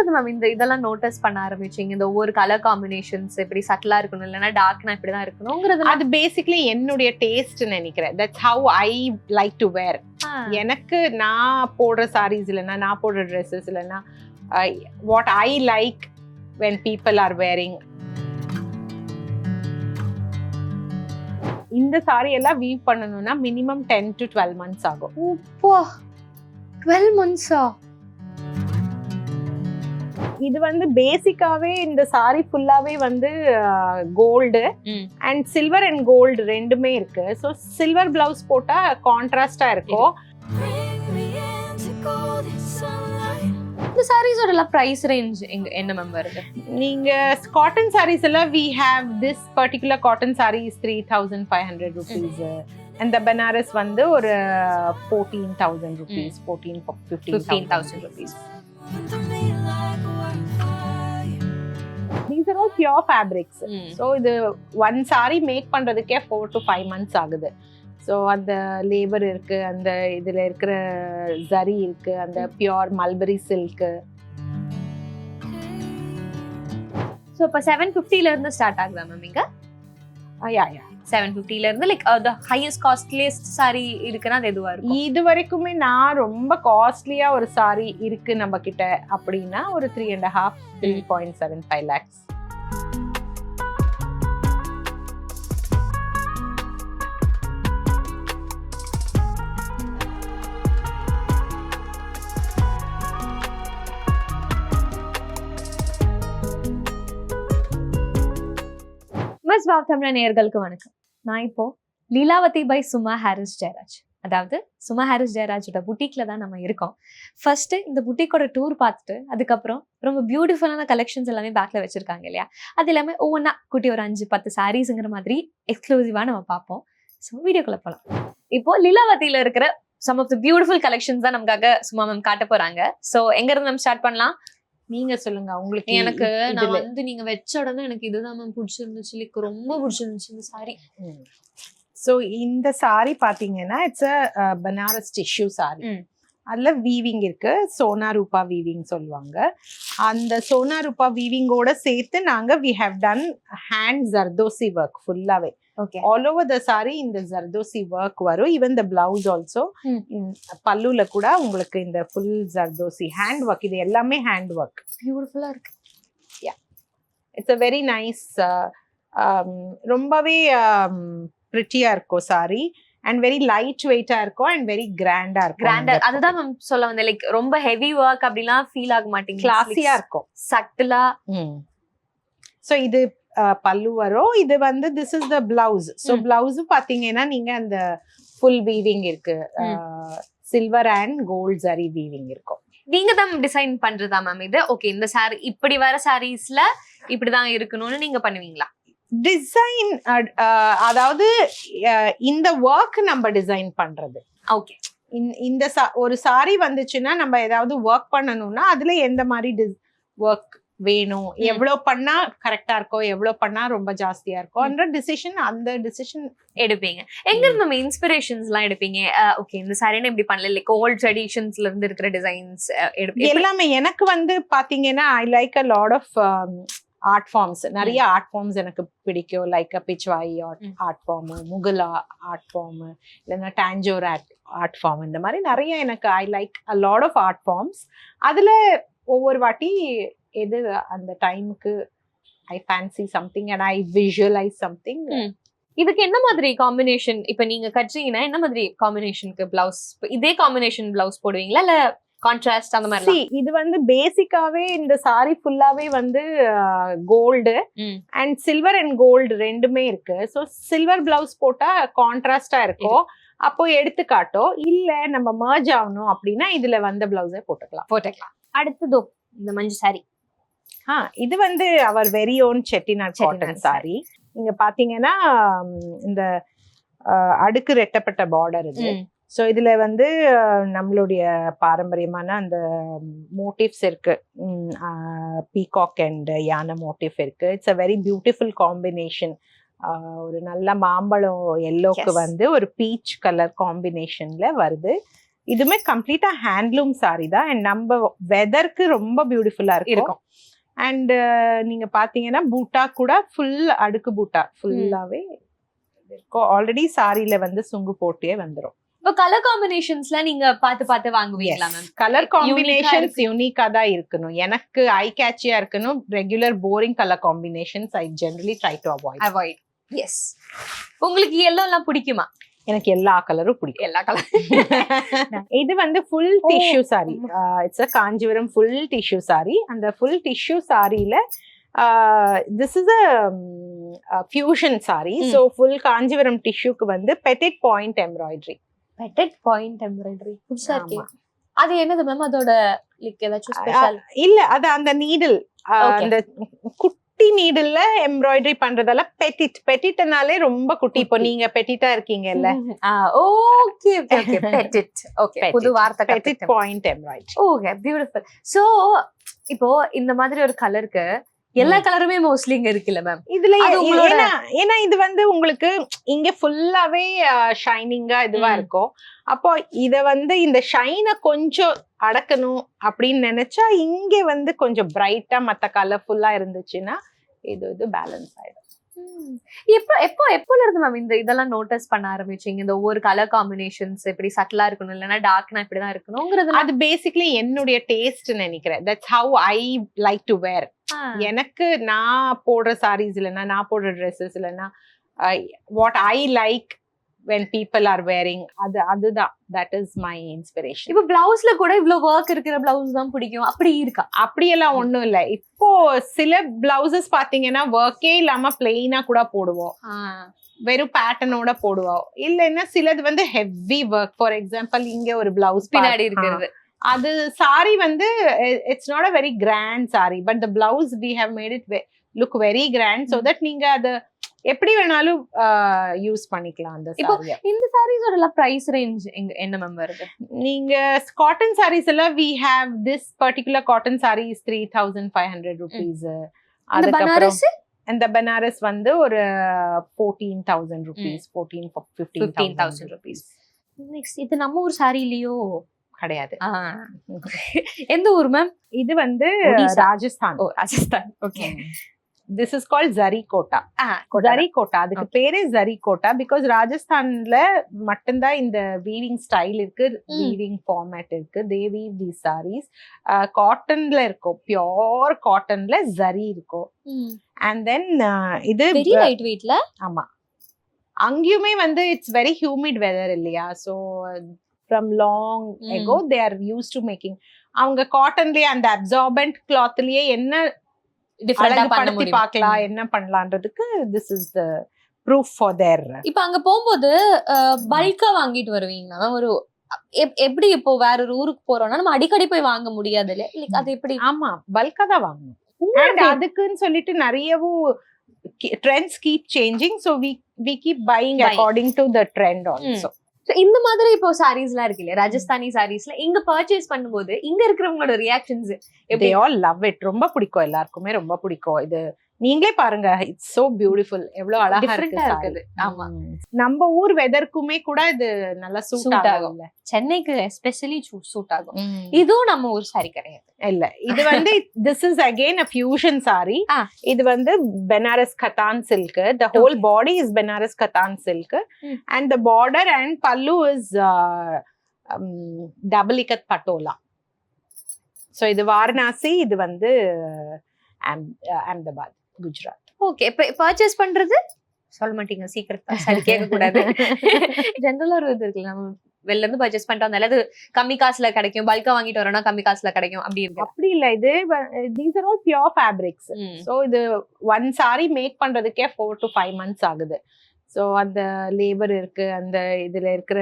இருந்து மேம் இந்த இதெல்லாம் நோட்டீஸ் பண்ண ஆரம்பிச்சீங்க? இந்த ஒவ்வொரு கலர் காம்பினேஷன்ஸ் இப்படி சட்டிலா இருக்கணும், இல்லைன்னா டார்க்னா இப்படிதான் இருக்கணும்ங்கிறது. அது பேசிக்கலி என்னுடைய டேஸ்ட் நினைக்கிறேன். That's how I like to wear. எனக்கு நான் போடுற சாரீஸ் இல்லைன்னா நான் போடுற ட்ரெஸ்ஸஸ் இல்லைன்னா what I like when people are wearing. இந்த சாரி எல்லாம் வீவ் பண்ணனும்னா மினிமம் 10 to 12 months ஆகும். ஓப்பா 12 months-ஆ? இது வந்து பேசிக்காவே இந்த சாரி ஃபுல்லாவே வந்து gold and silver and gold ரெண்டுமே இருக்கு. ஸோ சில்வர் பிளவுஸ் போட்டா கான்ட்ராஸ்டா இருக்கும். இந்த சாரீஸோட பிரைஸ் ரேஞ்ச் என்ன மேம் வருது? நீங்க காட்டன் சாரீஸ் எல்லாம் we have this particular cotton saree is 3500 rupees. and the Banaras வந்து ஒரு 14000 rupees, 15,000 rupees. These are all pure fabrics. So இது one saree make பண்றதுக்கே 4 to 5 months ஆகுது. ஸோ அந்த லேபர் இருக்கு, அந்த இதுல இருக்கிற ஜரி இருக்கு, அந்த பியூர் மல்பரி சில்க். ஸோ இப்போ 750ல இருந்து ஸ்டார்ட் ஆகுதா மேம் இங்க? யா 750ல இருந்து like the highest costliest sorry இருக்குன்னா அது எதுவா இருக்கும்? இது வரைக்குமே நான் ரொம்ப காஸ்ட்லியா ஒரு சாரி இருக்கு நம்ம கிட்ட அப்படின்னா ஒரு 3.5-3.75 lakhs. மிஸ் வாவ் தமிழ் நேயர்களுக்கு வணக்கம். நான் இப்போ லீலாவதி பை சுமா ஹாரிஸ் ஜெயராஜ், அதாவது சுமா ஹாரிஸ் ஜெயராஜோட புட்டிக்ல தான் நம்ம இருக்கோம். ஃபர்ஸ்ட் இந்த புட்டிக்கோட டூர் பார்த்துட்டு அதுக்கப்புறம் ரொம்ப பியூட்டிஃபுல்லான கலெக்ஷன்ஸ் எல்லாமே பேக்ல வச்சிருக்காங்க இல்லையா, அது எல்லாமே ஒவ்வொன்றா குட்டி ஒரு 5-10 சாரீஸ்ங்கிற மாதிரி எக்ஸ்க்ளூசிவா நம்ம பார்ப்போம். ஸோ வீடியோக்குள்ள போகலாம். இப்போ லீலாவதியில இருக்கிற some of the beautiful collections தான் நமக்காக சும்மா மேம் காட்ட போறாங்க. ஸோ எங்க இருந்து நம்ம ஸ்டார்ட் பண்ணலாம்? நீங்க சொல்லுங்க. உங்களுக்கு எனக்கு நான் வந்து நீங்க வச்ச உடனே எனக்கு இதுதான் மேம் பிடிச்சிருந்துச்சு, லைக் ரொம்ப பிடிச்சிருந்துச்சு இந்த சாரி. ஸோ இந்த சாரி பாத்தீங்கன்னா it's a Banaras tissue sorry. அதுல வீவிங் இருக்கு, சோனா ரூபா வீவிங் சொல்லுவாங்க. அந்த சோனா ரூபா வீவிங்கோட சேர்த்து நாங்க we have done hand zardozi work ஃபுல்லாவே. Okay. All over the saree இந்த ஜர்தோசி ஒர்க் வரும். Even the blouse also. பல்லுல கூட உங்களுக்கு இந்த full ஜர்தோசி ஹேண்ட் ஒர்க். இது எல்லாமே ஹேண்ட் ஒர்க். பியூட்டிஃபுல்லா இருக்கு. Yeah, it's a very nice ரொம்பவே பிரிட்டியா இருக்கும் sorry and very light weight ஆ இருக்கும் and very grand ஆ இருக்கும். கிராண்டா அதுதான் மேம் சொல்ல வந்தேன், லைக் ரொம்ப ஹெவி ஒர்க் அப்படிலாம் ஃபீல் ஆக மாட்டேங்குது, கிளாஸியா இருக்கும், சட்டிலா. ஸோ இது பல்லு வரும். இது வந்து this is the blouse. So blouse பாத்தீங்கன்னா நீங்க அந்த ஃபுல் வீவிங் இருக்கு, silver and gold zari weaving இருக்கும். நீங்க தான் டிசைன் பண்றதா மேம் இது? ஓகே, இந்த சாரி இப்படி வர சாரீஸ்ல இப்படிதான் இருக்கணும்னு நீங்க பண்ணுவீங்களா? டிசைன் அதாவது இந்த ஒர்க் நம்ம டிசைன் பண்றது. ஓகே, இந்த ஒரு சாரி வந்துச்சுன்னா நம்ம ஏதாவது ஒர்க் பண்ணணும்னா அதுல எந்த மாதிரி ஒர்க் வேணும், எவ்வளவு பண்ணா கரெக்டா இருக்கும், எவ்வளவு பண்ணா ரொம்ப ஜாஸ்தியா இருக்கும் அந்த டிசிஷன் எடுப்பீங்க. எங்க இருந்து நம்ம இன்ஸ்பிரேஷன்ஸ் எல்லாம் எடுப்பீங்க? ஓகே, இந்த சாரின்னு இப்படி பண்ணல, லைக் ஓல்ட் ட்ரெடிஷன்ஸ்ல இருந்து இருக்கிற டிசைன்ஸ் எடுப்பீங்க எல்லாமே. எனக்கு வந்து பாத்தீங்கன்னா I like a lot of art forms. நிறைய ஆர்ட் ஃபார்ம்ஸ் எனக்கு பிடிக்கும். Like Pichwai art form, Mughal art form, இல்லைன்னா டாஞ்சோர் ஆர்ட் ஃபார்ம், இந்த மாதிரி நிறைய எனக்கு I like a lot of art forms. அதுல ஒவ்வொரு வாட்டி எது அந்த டைமுக்கு I fancy something and I visualise something. இதுக்கு என்ன மாதிரி காம்பினேஷன் இப்ப நீங்க கட்டுறீங்கன்னா என்ன மாதிரி காம்பினேஷனுக்கு பிளவுஸ், இதே காம்பினேஷன் பிளவுஸ் போடுவீங்களா இல்ல கான்ட்ராஸ்ட் அந்த மாதிரி? இது வந்து பேசிக்காவே இந்த சாரி ஃபுல்லாவே வந்து gold and silver and gold ரெண்டுமே இருக்கு. ஸோ சில்வர் பிளவுஸ் போட்டா கான்ட்ராஸ்டா இருக்கும், அப்போ எடுத்து காட்டும். இல்ல நம்ம மர்ஜ் ஆகணும் அப்படின்னா இதுல வந்த பிளவுஸே போட்டுக்கலாம். அடுத்ததோ இந்த மஞ்சள் சாரி. இது வந்து அவர் very own Chettinad cotton sari. நீங்க பாத்தீங்கன்னா இந்த அடுக்கு ரெட்டப்பட்ட பார்டர் இது. ஸோ இதுல வந்து நம்மளுடைய பாரம்பரியமான அந்த மோட்டிவ்ஸ் இருக்கு, பீகாக் அண்ட் யானை மோட்டிவ் இருக்கு. It's a very beautiful combination. ஒரு நல்ல மாம்பழம் எல்லோக்கு வந்து ஒரு பீச் கலர் காம்பினேஷன்ல வருது. இதுமே கம்ப்ளீட்டா ஹேண்ட்லூம் சாரி தான் அண்ட் நம்ம வெதருக்கு ரொம்ப பியூட்டிஃபுல்லா இருக்கும் அண்ட் நீங்க பாத்தீங்கன்னா பூட்டா கூட ஃபுல் அடுக்கு பூட்டா ஃபுல்லாவே இருக்கும். ஆல்ரெடி சாரியில வந்து சுங்கு போட்டே வந்துரும். இப்போ கலர் காம்பினேஷன்ஸ்லாம் நீங்க பார்த்து வாங்குவீங்களா மேம்? கலர் காம்பினேஷன்ஸ் யூனிக்கா தான் இருக்கணும். எனக்கு ஐ கேட்சியா இருக்கணும். Regular boring colour combinations I generally try to avoid. Yes. உங்களுக்கு எல்லோலாம் பிடிக்குமா? எனக்கு எல்லா கலரும் பிடிக்கும். எல்லா கலர். இது வந்து full tissue sari. It's a Kanchipuram full tissue sari. அந்த ஃபுல் டிஷ்யூ சாரியில this is a fusion sari. So full Kanchipuram டிஷ்யூக்கு வந்து petit point embroidery. Petit point embroidery புதுசா இருக்கு. அது என்னது மேம்? அதோட லைக் ஏதாச்சும் ஸ்பெஷல்? இல்ல அது அந்த நீடில் அந்த குட்டி நீடில்ல எம்ப்ராய்டரி பண்றதால பெட்டிட்னாலே ரொம்ப குட்டி. இப்போ நீங்க பெட்டிட்டா இருக்கீங்கல்ல. Okay okay okay petit. Okay புது வார்த்தை. Petit point embroidery. Okay beautiful. So இப்போ இந்த மாதிரி ஒரு கலருக்கு எல்லா கலருமே மோஸ்ட்லி இங்க இருக்குல்ல மேம்? இதுல ஏன்னா இது வந்து உங்களுக்கு இங்க ஃபுல்லாவே ஷைனிங்கா இதுவா இருக்கும். அப்போ இத வந்து இந்த ஷைனை கொஞ்சம் அடக்கணும் அப்படின்னு நினைச்சா இங்க வந்து கொஞ்சம் பிரைட்டா மத்த கலர்ஃபுல்லா இருந்துச்சுன்னா இது பேலன்ஸ் ஆயிடும். எப்போல இருந்து மேம் இதெல்லாம் நோட்டீஸ் பண்ண ஆரம்பிச்சீங்க? இந்த ஒவ்வொரு கலர் காம்பினேஷன்ஸ் எப்படி சட்டிலா இருக்கணும், இல்லைன்னா டார்க்னா இப்படிதான் இருக்கணும்ங்கிறது? அது பேசிக்கலி என்னுடைய டேஸ்ட் நினைக்கிறேன். That's how I like to wear. எனக்கு நான் போடுற சாரீஸ் இல்லைன்னா நான் போடுற ட்ரெஸ்ஸஸ் இல்லைன்னா what I like when people are wearing அதுதான் that is my inspiration. இப்போ பிளவுஸ்ல கூட இவ்வளவு ஒர்க் இருக்கிற பிளவுஸ் தான் பிடிக்கும் அப்படி இருக்கா? அப்படியெல்லாம் ஒண்ணும் இல்ல. இப்போ சில பிளவுசஸ் பாத்தீங்கன்னா ஒர்க்கே இல்லாம பிளெயினா கூட போடுவோம், வெறும் பேட்டர்னோட போடுவோம். இல்லைன்னா சிலது வந்து ஹெவி ஒர்க். ஃபார் எக்ஸாம்பிள் இங்க ஒரு பிளவுஸ் பின்னாடி இருக்கிறது, அது சாரி வந்து it's not a very grand sari, but the blouse we have made it look very grand. So that நீங்க அது எப்படி வேணாலும் யூஸ் பண்ணிக்கலாம் அந்த சாரியை. இந்த சாரீஸோட எல்லாம் பிரைஸ் ரேஞ்ச் என்ன மேம் வருது? நீங்க காட்டன் சாரீஸ் எல்லாம் we have this particular cotton saree is 3,500 rupees. அதுக்கப்புறம் அந்த பனாரஸ் வந்து ஒரு 14,000 rupees, 15,000 rupees. நெக்ஸ்ட் இது நம்ம ஊர் சாரி இல்லையோ? கிடையாது. எந்த ஊர் மேம்? இது வந்து Rajasthan. Oh Rajasthan. Okay. This is called zari kota. Zari kota. அதுக்கு பேரே zari kota because ராஜஸ்தான்ல மட்டும்தான் இந்த வீவிங் ஸ்டைல் இருக்கு, வீவிங் ஃபார்மேட் இருக்கு. they weave these sarees. காட்டன்ல இருக்கும், பியோர் காட்டன்ல zari இருக்கும். and then இது வெரி லைட் வெயிட்ல. ஆமா, அங்கேயுமே வந்து இட்ஸ் வெரி ஹியூமிட் வெதர் இல்லையா? So from long ago they are used to making. அவங்க காட்டன்லயே அந்த அப்சார்பன்ட் கிளாத்லயே என்ன படுத்தி பார்க்கலாம், என்ன பண்ணலான்றதுக்கு this is the proof for their. இப்ப அங்க போகும்போது பல்கா வாங்கிட்டு வருவீங்களா? ஒரு எப்படி இப்போ வேற ஒரு ஊருக்கு போறோம்னா நம்ம அடிக்கடி போய் வாங்க முடியாது இல்ல, அது எப்படி? ஆமா, பல்கா தான் வாங்கணும். and அதுக்குன்னு சொல்லிட்டு நிறையவும் trends keep changing, so we keep buying according to the trend also. So இந்த மாதிரி இப்போ சாரீஸ் எல்லாம் இருக்கு இல்லையா, ராஜஸ்தானி சாரீஸ்ல இங்க பர்ச்சேஸ் பண்ணும்போது இங்க இருக்கிறவங்களோட reactions they all love it. ரொம்ப பிடிக்கும், எல்லாருக்குமே ரொம்ப பிடிக்கும். இது நீங்களே பாருங்க, இட்ஸ் சோ பியூட்டிஃபுல், எவ்வளவு அழகா இருக்குது. ஆமா, நம்ம ஊர் வெதருக்குமே கூட இது நல்லா சூட் ஆகும். சென்னைக்கு எஸ்பெஷலி சூட் ஆகும். இதுவும் நம்ம ஊர் சாரி கிடையாது இல்ல. இது வந்து this is again a fusion saree. இது வந்து Banaras katan silk. The whole body is Banaras katan silk and the border and pallu is double ikat patola. So இது வாரணாசி, இது வந்து அஹமதாபாத், குஜராத். ஓகே, இப்ப பர்ச்சேஸ் பண்றது சொல்ல மாட்டீங்க, சீக்கிரம் சரி கேட்க கூடாது. ஜெனரலா ஒரு இது இருக்குல்ல, நம்ம வெளில இருந்து பர்ச்சேஸ் பண்ணிட்டு வந்தால அது கம்மி காசுல கிடைக்கும், பல்கா வாங்கிட்டு வரோம்னா கம்மி காசுல கிடைக்கும், அப்படி இருக்கு? அப்படி இல்ல. இது these are all pure fabrics. So இது one saree மேக் பண்றதுக்கே 4 to 5 months ஆகுது. ஸோ அந்த லேபர் இருக்கு, அந்த இதுல இருக்கிற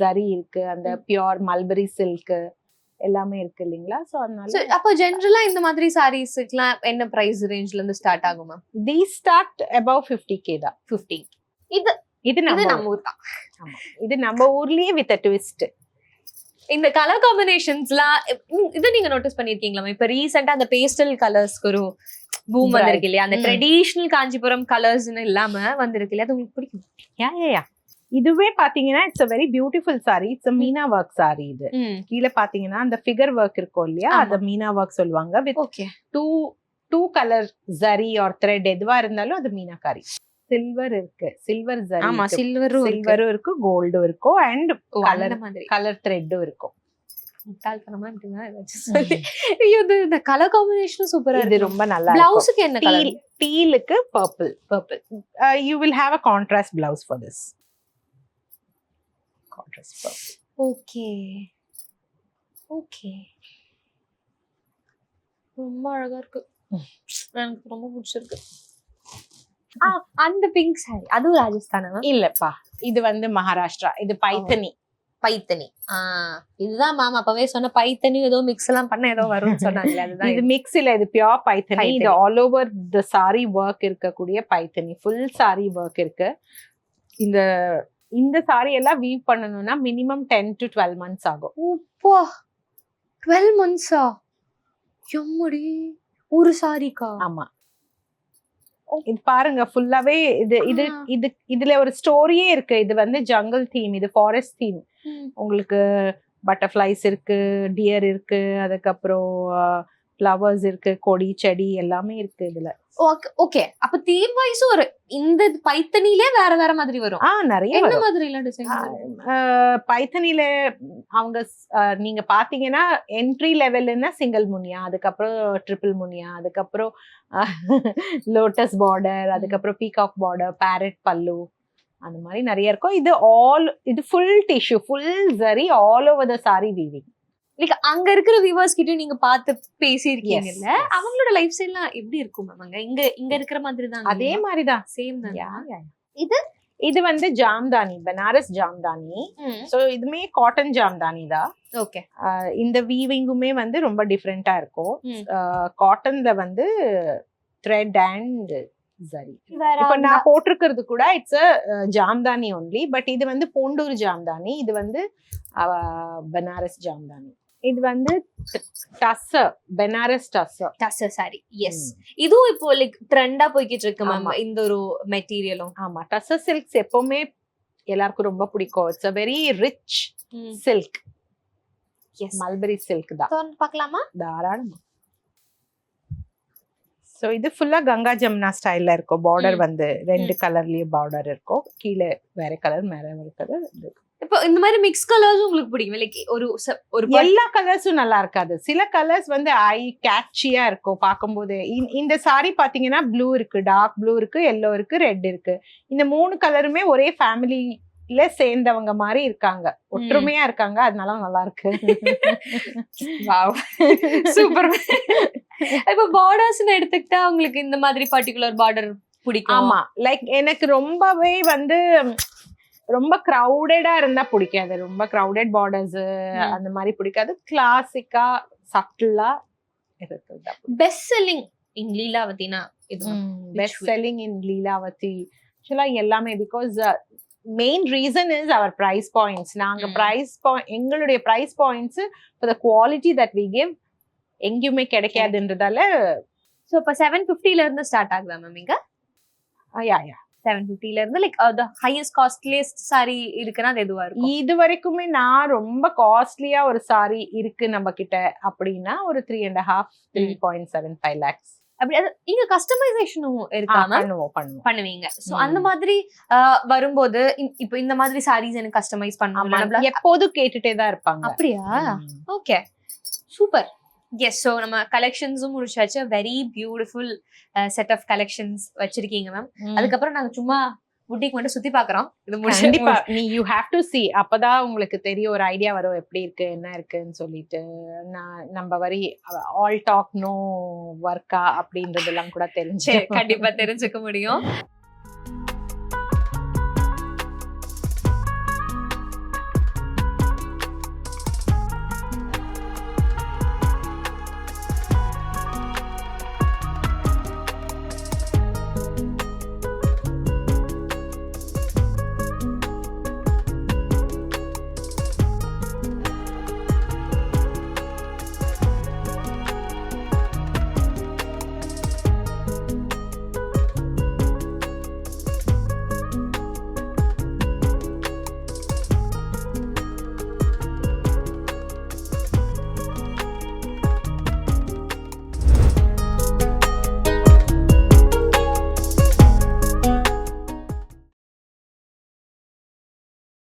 ஜரி இருக்கு, அந்த பியோர் மல்பரி சில்க் எல்லாமே இருக்கு இல்லைங்களா? சோ அதனால அப்போ ஜெனரலா இந்த மாதிரி சாரீஸ்க்குலாம் என்ன பிரைஸ் ரேஞ்ச்ல இருந்து ஸ்டார்ட் ஆகும் ma'am? these start above 50k தான். 50. இது நம்ம ஊர் தான். ஆமா, இது நம்ம ஊர்லயே வித் a twist. இந்த கலர் காம்பினேஷன்ஸ்லாம் இது நீங்க நோட்டீஸ் பண்ணிருக்கீங்களா? இப்ப ரீசெண்டா அந்த பேஸ்டல் கலர்ஸ்க்கு ஒரு பூம் வந்திருக்கு இல்லையா, அந்த ட்ரெடிஷனல் காஞ்சிபுரம் கலர்ஸ்னு இல்லாம வந்திருக்கு இல்லையா, அது உங்களுக்கு பிடிக்கும்? யா இதுவே பாத்தீங்கன்னா it's a very beautiful saree. It's a Meena work saree. இது கீழே பாத்தீங்கன்னா அந்த ஃபிகர் ஒர்க் இருக்கும் இல்லையா, அத மீனா ஒர்க் சொல்லுவாங்க. With okay two colour zari or thread எதுவா இருந்தாலும் அது மீனாக்காரி. சில்வர் இருக்கு, சில்வர் ஜரி, ஆமா சில்வரும் இருக்கு, கோல்டும் இருக்கும், அண்ட் கலர் மாதிரி கலர் த்ரெட்டும் இருக்கும். முட்டாள்தனமா இப்படிதான் ஏதாச்சும் சொல்லி. ஐயோ, இந்த கலர் காம்பினேஷனும் சூப்பரா இது இருக்கு. ரொம்ப நல்லா இருக்கும். பிளவுஸுக்கு என்ன கலர்? டீலுக்கு purple. You will have a contrast blouse for this. Contrast purple. Okay okay, ரொம்ப அழகா இருக்கு. எனக்கு ரொம்ப பிடிச்சிருக்கு. அந்த பிங்க் சாரி அதுவும் ராஜஸ்தானா? இல்லப்பா, இது வந்து மகாராஷ்டிரா. இது பைத்தனி. பைத்தனி. இதுதான் மேம் அப்பவே சொன்ன பைத்தனி ஏதோ மிக்ஸ் எல்லாம் பண்ண ஏதோ வரும்னு சொன்னாங்களே, அதுதான் இது மிக்ஸ் இல்ல, இது பியூர் பைத்தனி. இது all over the sorry work இருக்கக்கூடிய பைத்தனி. ஃபுல் சாரி ஒர்க் இருக்கு. இந்த சாரி எல்லாம் வீவ் பண்ணனும்னா மினிமம் 10 to 12 months ஆகும். ஓப்பா, 12 months-ஆ? எம்மடி, ஒரு சாரிக்கா? ஆமா. இது பாருங்க, ஃபுல்லாவே இதுல ஒரு ஸ்டோரியே இருக்கு. இது வந்து ஜங்கல் தீம், இது ஃபாரஸ்ட் தீம். உங்களுக்கு பட்டர்ஃப்ளைஸ் இருக்கு, டியர் இருக்கு, அதுக்கப்புறம் ஃப்ளவர்ஸ் இருக்கு, கொடி செடி எல்லாமே இருக்கு இதுல. ஓகே, அப்ப தீம் வைஸ் ஒரு இந்த பைத்தனிலே வேற வேற மாதிரி வரும். நிறைய என்ன மாதிரி எல்லாம் டிசைன்? பைத்தனில அவங்க நீங்க பாத்தீங்கன்னா என்ட்ரி லெவல்னா சிங்கிள் முனியா, அதுக்கப்புறம் ட்ரிபிள் முனியா, அதுக்கப்புறம் லோட்டஸ் பார்டர், அதுக்கப்புறம் பீகாக் பார்டர், பேரட் பல்லு, அந்த மாதிரி நிறைய இருக்கும். இது full tissue, full zari, all over the sorry weaving. Like அங்க இருக்கிற வியூவர்ஸ் கிட்ட நீங்க பார்த்து பேசியிருக்கீங்கல்ல, அவங்களோட லைஃப் ஸ்டைல்லாம் எப்படி இருக்கும் மேம்? அங்க இங்க இருக்கிற மாதிரி தான்? அதே மாதிரி தான், சேம் தான். இது வந்து ஜாம்தானி, பனாரஸ் ஜாம்தானி. சோ இதுமே காட்டன் ஜாம்தானி தான். ஓகே, இந்த வீவிங்குமே வந்து ரொம்ப டிஃபரெண்டா இருக்கும். காட்டன்ல வந்து த்ரெட் அண்ட் ஜரி. இப்ப நான் போட்டிருக்கிறது கூட இட்ஸ் ஜாம்தானி ஒன்லி, பட் இது வந்து பூண்டூர் ஜாம்தானி, இது வந்து பனாரஸ் ஜாம்தானி. இது வந்து டஸ்ஸர், பனாரஸ் டஸ்ஸர் சாரி. எஸ், இதுவும் இப்போ லைக் ட்ரெண்டா போய்கிட்டு இருக்கு மேம் இந்த ஒரு மெட்டீரியலும். ஆமா, டஸ்ஸர் சில்க்ஸ் எப்பவுமே எல்லாருக்கும் ரொம்ப பிடிக்கும். It's a very rich silk. Yes, mulberry silk தான். பார்க்கலாமா? தாராளமா. சோ இது ஃபுல்லா கங்கா ஜமுனா ஸ்டைல்ல இருக்கும். பார்டர் வந்து ரெண்டு கலர்லயே பார்டர் இருக்கும். கீழே வேற கலர், மேல வேற கலர். இப்போ இந்த மாதிரி மிக்ஸ் கலர்ஸ் உங்களுக்கு பிடிக்கும்? லைக் ஒரு எல்லா கலர்ஸும் நல்லா இருக்காது. சில கலர்ஸ் வந்து ஐ கேட்சியா இருக்கும் பார்க்கும்போது. இந்த சாரி பாத்தீங்கன்னா ப்ளூ இருக்கு, டார்க் ப்ளூ இருக்கு, எல்லோ இருக்கு, ரெட் இருக்கு. இந்த 3 கலருமே ஒரே ஃபேமிலில சேர்ந்தவங்க மாதிரி இருக்காங்க, ஒற்றுமையா இருக்காங்க. அதனால நல்லா இருக்கு. Wow, super. இப்போ பார்டர்ஸ்னு எடுத்துக்கிட்டா உங்களுக்கு இந்த மாதிரி பர்టిక్యులர் பார்டர் பிடிக்கும்? ஆமா, லைக் எனக்கு ரொம்பவே வந்து ரொம்ப கிரவுடடா இருந்தா பிடிக்காது. ரொம்ப கிரவுடட் பார்டர்ஸ் அந்த மாதிரி பிடிக்காது. கிளாசிக்கா சட்டிலா இருக்குது. பெஸ்ட் செல்லிங் இன் லீலாவதினா இது? பெஸ்ட் செல்லிங் இன் லீலாவதி ஆக்சுவலா எல்லாமே, because main reason is our price points. நாங்க எங்களுடைய price points for the quality that we give எங்கேயுமே கிடைக்காதுன்றதால. சோ இப்ப 750 ல இருந்து ஸ்டார்ட் ஆகுதா மேம் இங்க? யா 750 ல இருந்து like the highest costliest saree இருக்குனா அது எதுவா இருக்கும்? இது வரைக்குமே நான் ரொம்ப காஸ்ட்லியா ஒரு saree இருக்கு நம்ம கிட்ட அப்படினா ஒரு 3.75 lakhs. அப்படி இங்க கஸ்டமைசேஷனும் இருக்கா மேம்? பண்ணுவீங்க. சோ அந்த மாதிரி வரும்போது இப்போ இந்த மாதிரி sarees எனக்கு கஸ்டமைஸ் பண்ணனும் எப்போதும் கேட்டுட்டே தான் இருப்பாங்க. அப்படியா? Okay, super. எஸ், ஸோ நம்ம கலெக்ஷன்ஸும் முடிச்சாச்சு. Very beautiful set of collections வச்சிருக்கீங்க மேம். அதுக்கப்புறம் நாங்க சும்மா புட்டிக் மட்டும் சுத்தி பாக்குறோம். இது கண்டிப்பா யூ ஹேவ் டு see, அப்பதான் உங்களுக்கு தெரியும், ஒரு ஐடியா வரும் எப்படி இருக்கு என்ன இருக்குன்னு சொல்லிட்டு. நம்ம வரி ஆல் டாக் நோ ஒர்க்கா அப்படின்றதெல்லாம் கூட தெரிஞ்சு கண்டிப்பா தெரிஞ்சுக்க முடியும்.